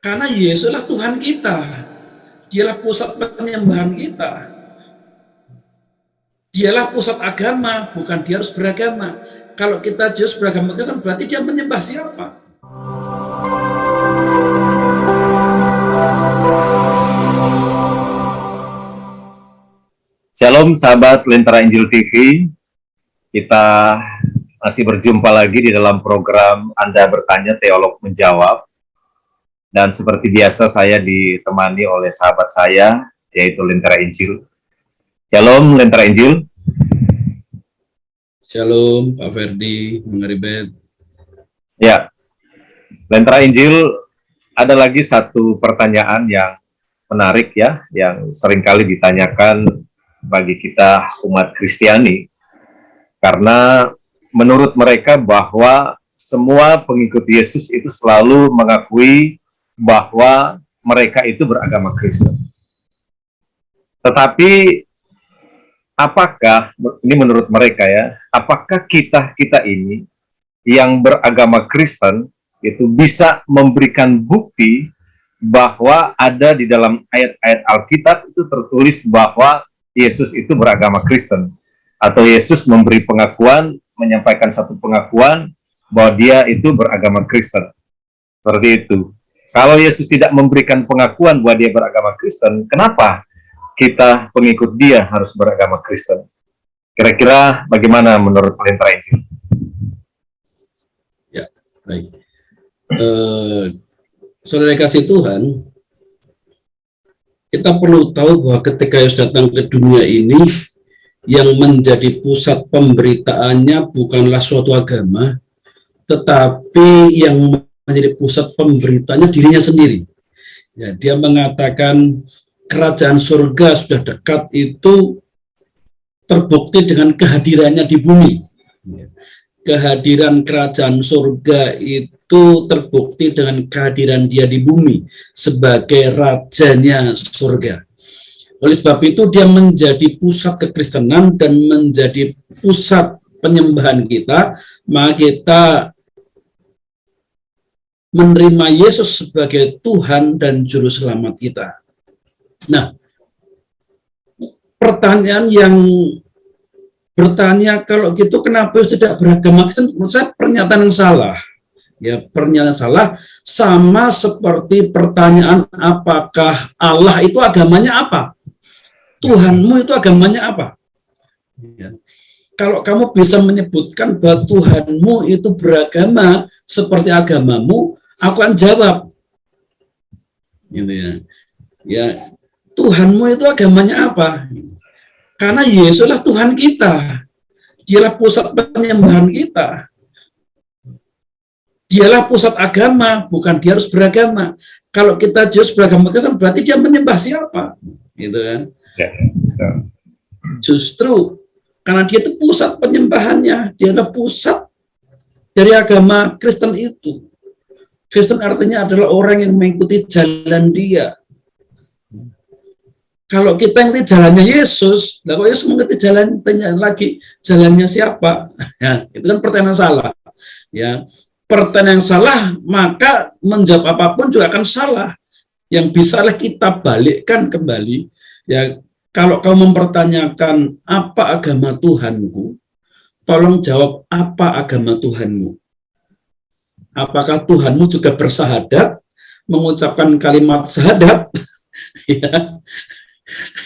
Karena Yesuslah Tuhan kita. Dialah pusat penyembahan kita. Dialah pusat agama, bukan dia harus beragama. Kalau kita harus beragama Kristen, berarti dia menyembah siapa? Shalom sahabat Lentera Injil TV, kita masih berjumpa lagi di dalam program Anda Bertanya, Teolog Menjawab. Dan seperti biasa saya ditemani oleh sahabat saya, yaitu Lentera Injil. Shalom Lentera Injil. Shalom Pak Ferdi, Mengeribet. Ya, Lentera Injil, ada lagi satu pertanyaan yang menarik ya, yang seringkali ditanyakan bagi kita umat Kristiani, karena menurut mereka bahwa semua pengikut Yesus itu selalu mengakui bahwa mereka itu beragama Kristen. Tetapi apakah, ini menurut mereka ya, apakah kita ini yang beragama Kristen itu bisa memberikan bukti bahwa ada di dalam ayat-ayat Alkitab itu tertulis bahwa Yesus itu beragama Kristen, atau Yesus memberi pengakuan, menyampaikan satu pengakuan bahwa dia itu beragama Kristen. Seperti itu. Kalau Yesus tidak memberikan pengakuan bahwa dia beragama Kristen, kenapa kita pengikut dia harus beragama Kristen? Kira-kira bagaimana menurut Lentera Injil? Ya, baik. Saudara kasih Tuhan, kita perlu tahu bahwa ketika Yesus datang ke dunia ini, yang menjadi pusat pemberitaannya bukanlah suatu agama, tetapi yang menjadi pusat pemberitaannya dirinya sendiri. Ya, dia mengatakan kerajaan surga sudah dekat, itu terbukti dengan kehadirannya di bumi. Kehadiran kerajaan surga itu terbukti dengan kehadiran dia di bumi sebagai rajanya surga. Oleh sebab itu dia menjadi pusat kekristenan dan menjadi pusat penyembahan kita, maka kita menerima Yesus sebagai Tuhan dan Juru Selamat kita. Nah, pertanyaan yang bertanya kalau gitu kenapa Yesus tidak beragama Kristen, menurut saya pernyataan yang salah. Ya, pernyataan salah, sama seperti pertanyaan apakah Allah itu agamanya apa? Tuhanmu itu agamanya apa? Ya. Kalau kamu bisa menyebutkan bahwa Tuhanmu itu beragama seperti agamamu, aku akan jawab. Gitu ya. Ya, Tuhanmu itu agamanya apa? Karena Yesuslah Tuhan kita. Dialah pusat penyembahan kita. Dialah pusat agama, bukan dia harus beragama. Kalau kita harus beragama Kristen, berarti dia menyembah siapa? Gitu kan? Ya. Justru karena dia itu pusat penyembahannya, dia adalah pusat dari agama Kristen itu. Kristen artinya adalah orang yang mengikuti jalan dia. Kalau kita mengikuti jalannya Yesus, kalau Yesus mengikuti jalannya lagi, jalannya siapa? Ya, itu kan pertanyaan salah. Ya, pertanyaan yang salah, maka menjawab apapun juga akan salah. Yang bisalah kita balikkan kembali. Ya, kalau kamu mempertanyakan apa agama Tuhanku, tolong jawab apa agama Tuhanmu. Apakah Tuhanmu juga bersahadat, mengucapkan kalimat syahadat, ya,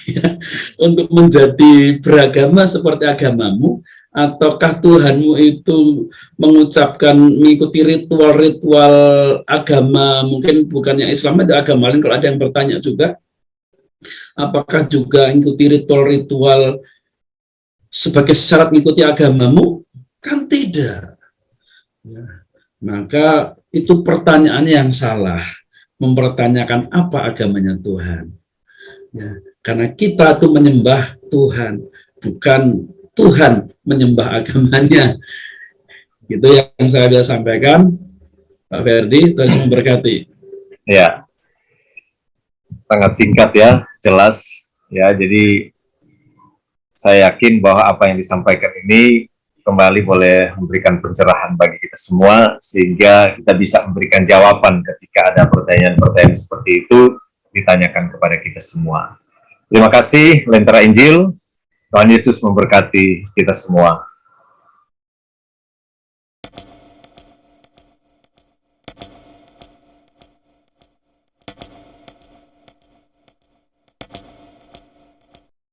ya, untuk menjadi beragama seperti agamamu, ataukah Tuhanmu itu mengucapkan mengikuti ritual-ritual agama, mungkin bukan yang Islam, ada agama lain. Kalau ada yang bertanya juga, apakah juga mengikuti ritual-ritual sebagai syarat mengikuti agamamu? Kan tidak. Ya. Maka itu pertanyaan yang salah, mempertanyakan apa agamanya Tuhan. Ya. Karena kita itu menyembah Tuhan, bukan Tuhan menyembah agamanya. Itu yang saya bisa sampaikan, Pak Ferdi. Tuhan memberkati. Ya, sangat singkat ya, jelas ya. Jadi saya yakin bahwa apa yang disampaikan ini kembali boleh memberikan pencerahan bagi kita semua, sehingga kita bisa memberikan jawaban ketika ada pertanyaan-pertanyaan seperti itu ditanyakan kepada kita semua. Terima kasih, Lentera Injil. Tuhan Yesus memberkati kita semua.